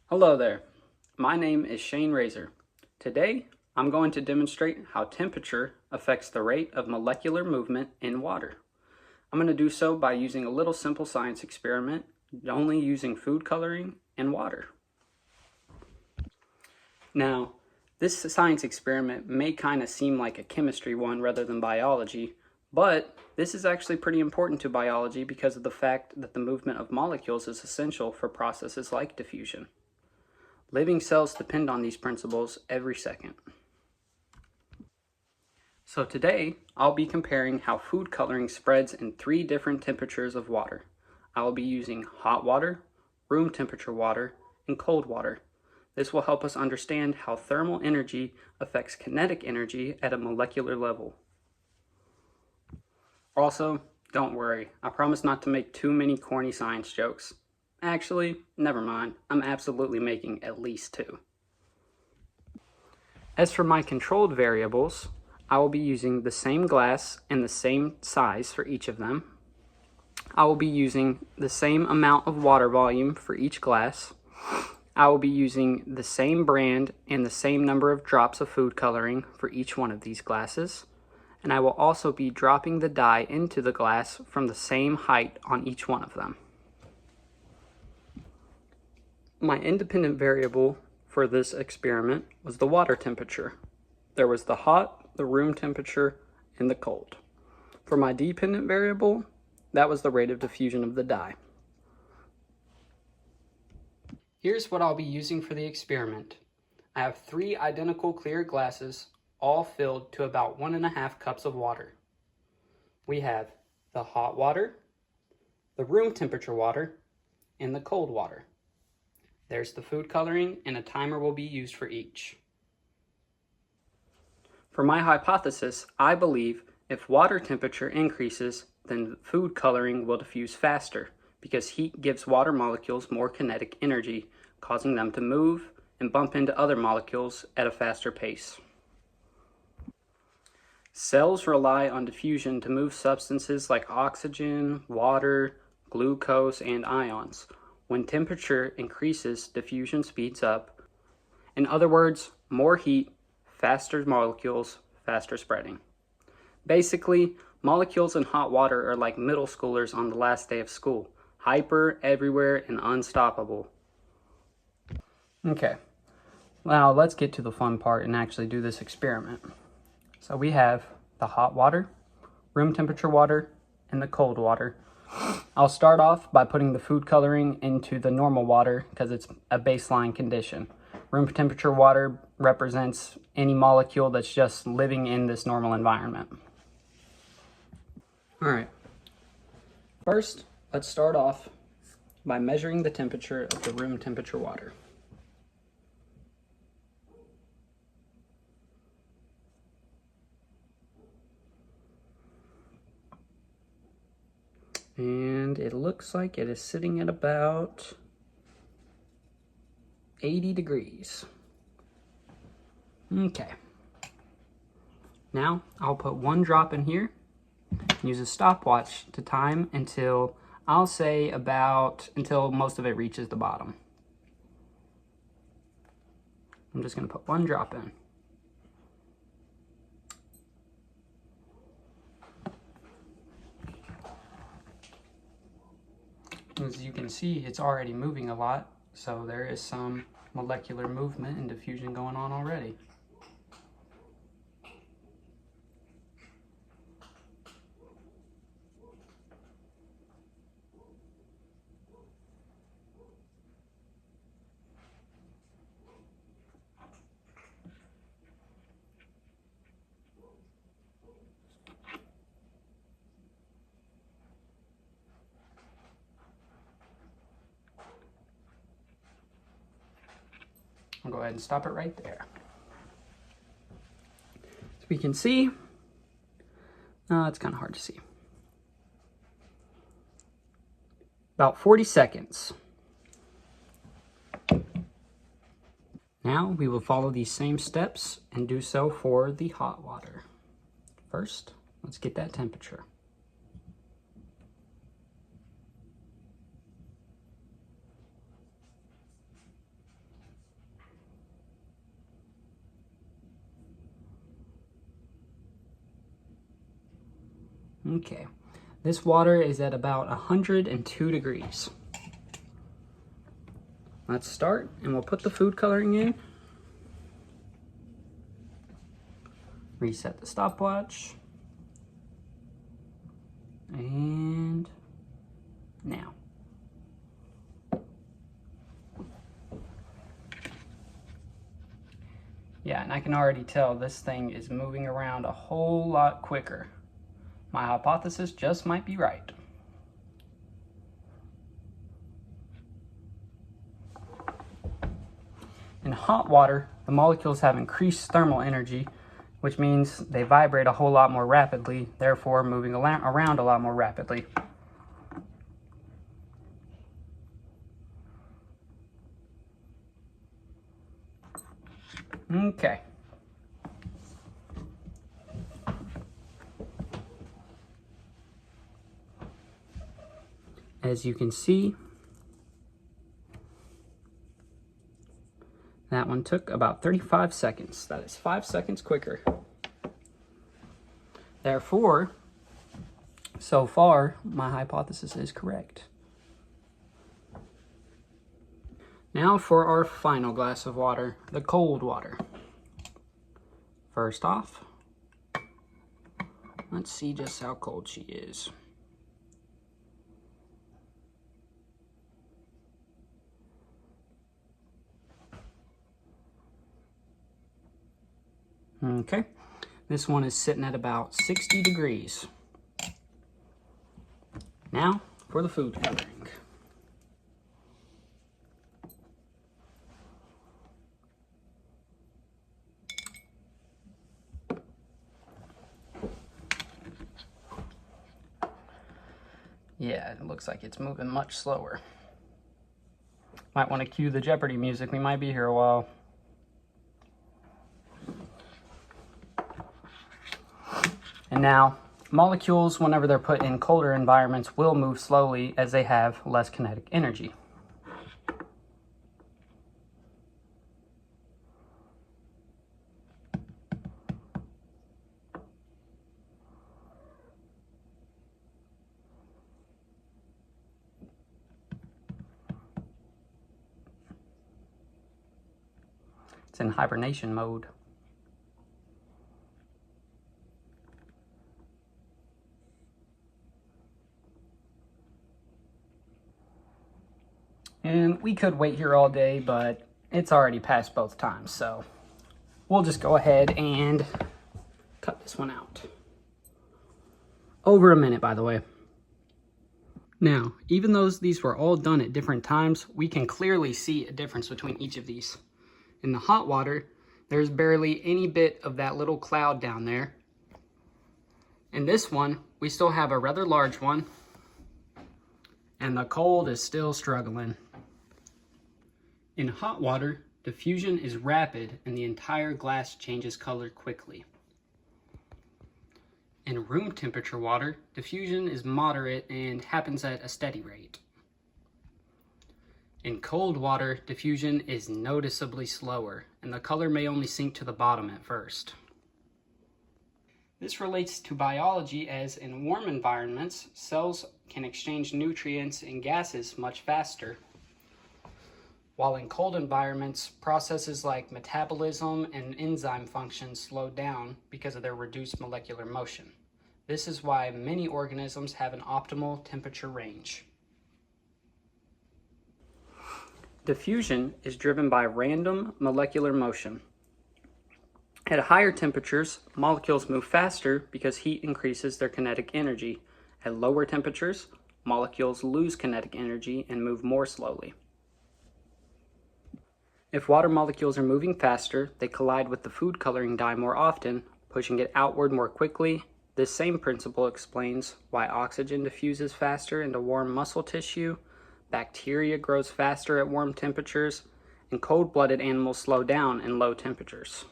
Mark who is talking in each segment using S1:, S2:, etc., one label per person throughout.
S1: Hello there, my name is Shane Razor. Today, I'm going to demonstrate how temperature affects the rate of molecular movement in water. I'm going to do so by using a little simple science experiment, only using food coloring and water. Now, this science experiment may kind of seem like a chemistry one rather than biology, but this is actually pretty important to biology because of the fact that the movement of molecules is essential for processes like diffusion. Living cells depend on these principles every second. So today, I'll be comparing how food coloring spreads in 3 different temperatures of water. I will be using hot water, room temperature water, and cold water. This will help us understand how thermal energy affects kinetic energy at a molecular level. Also, don't worry, I promise not to make too many corny science jokes. Actually, never mind, I'm absolutely making at least 2. As for my controlled variables, I will be using the same glass and the same size for each of them. I will be using the same amount of water volume for each glass. I will be using the same brand and the same number of drops of food coloring for each one of these glasses. And I will also be dropping the dye into the glass from the same height on each one of them. My independent variable for this experiment was the water temperature. There was the hot, the room temperature, and the cold. For my dependent variable, that was the rate of diffusion of the dye. Here's what I'll be using for the experiment. I have 3 identical clear glasses, all filled to about 1.5 cups of water. We have the hot water, the room temperature water, and the cold water. There's the food coloring, and a timer will be used for each. For my hypothesis, I believe if water temperature increases, then food coloring will diffuse faster because heat gives water molecules more kinetic energy, causing them to move and bump into other molecules at a faster pace. Cells rely on diffusion to move substances like oxygen, water, glucose, and ions. When temperature increases, diffusion speeds up. In other words, more heat, faster molecules, faster spreading. Basically, molecules in hot water are like middle schoolers on the last day of school. Hyper, everywhere, and unstoppable. Okay, now let's get to the fun part and actually do this experiment. So we have the hot water, room temperature water, and the cold water. I'll start off by putting the food coloring into the normal water because it's a baseline condition. Room temperature water represents any molecule that's just living in this normal environment. All right, first let's start off by measuring the temperature of the room temperature water. And it looks like it is sitting at about 80 degrees. Okay. Now I'll put 1 drop in here, use a stopwatch to time until, I'll say until most of it reaches the bottom. I'm just gonna put 1 drop in. As you can see, it's already moving a lot, so there is some molecular movement and diffusion going on already. I'll go ahead and stop it right there. So we can see, it's kind of hard to see. About 40 seconds. Now we will follow these same steps and do so for the hot water. First, let's get that temperature. Okay, this water is at about 102 degrees. Let's start, and we'll put the food coloring in. Reset the stopwatch. And now. Yeah, and I can already tell this thing is moving around a whole lot quicker. My hypothesis just might be right. In hot water, the molecules have increased thermal energy, which means they vibrate a whole lot more rapidly, therefore moving around a lot more rapidly. Okay. As you can see, that one took about 35 seconds. That is 5 seconds quicker. Therefore, so far, my hypothesis is correct. Now for our final glass of water, the cold water. First off, let's see just how cold she is. Okay, this one is sitting at about 60 degrees. Now for the food coloring. Yeah, it looks like it's moving much slower. Might want to cue the Jeopardy music. We might be here a while. And now, molecules, whenever they're put in colder environments, will move slowly as they have less kinetic energy. It's in hibernation mode. And we could wait here all day, but it's already past both times, so we'll just go ahead and cut this one out. Over a minute, by the way. Now, even though these were all done at different times, we can clearly see a difference between each of these. In the hot water, there's barely any bit of that little cloud down there. In this one, we still have a rather large one, and the cold is still struggling. In hot water, diffusion is rapid and the entire glass changes color quickly. In room temperature water, diffusion is moderate and happens at a steady rate. In cold water, diffusion is noticeably slower, and the color may only sink to the bottom at first. This relates to biology, as in warm environments, cells can exchange nutrients and gases much faster, while in cold environments, processes like metabolism and enzyme functions slow down because of their reduced molecular motion. This is why many organisms have an optimal temperature range. Diffusion is driven by random molecular motion. At higher temperatures, molecules move faster because heat increases their kinetic energy. At lower temperatures, molecules lose kinetic energy and move more slowly. If water molecules are moving faster, they collide with the food coloring dye more often, pushing it outward more quickly. This same principle explains why oxygen diffuses faster into warm muscle tissue, bacteria grows faster at warm temperatures, and cold-blooded animals slow down in low temperatures.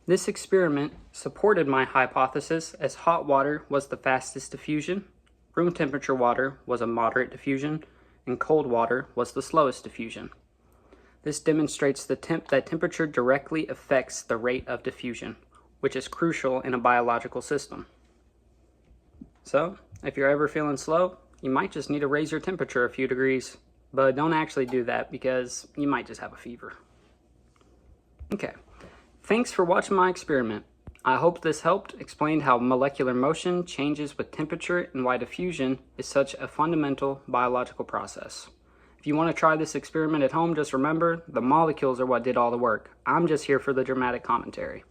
S1: This experiment supported my hypothesis, as hot water was the fastest diffusion, room temperature water was a moderate diffusion, and cold water was the slowest diffusion. This demonstrates that temperature directly affects the rate of diffusion. which is crucial in a biological system. So, if you're ever feeling slow, you might just need to raise your temperature a few degrees, but don't actually do that because you might just have a fever. Okay, thanks for watching my experiment. I hope this helped explain how molecular motion changes with temperature and why diffusion is such a fundamental biological process. If you want to try this experiment at home, just remember, the molecules are what did all the work. I'm just here for the dramatic commentary.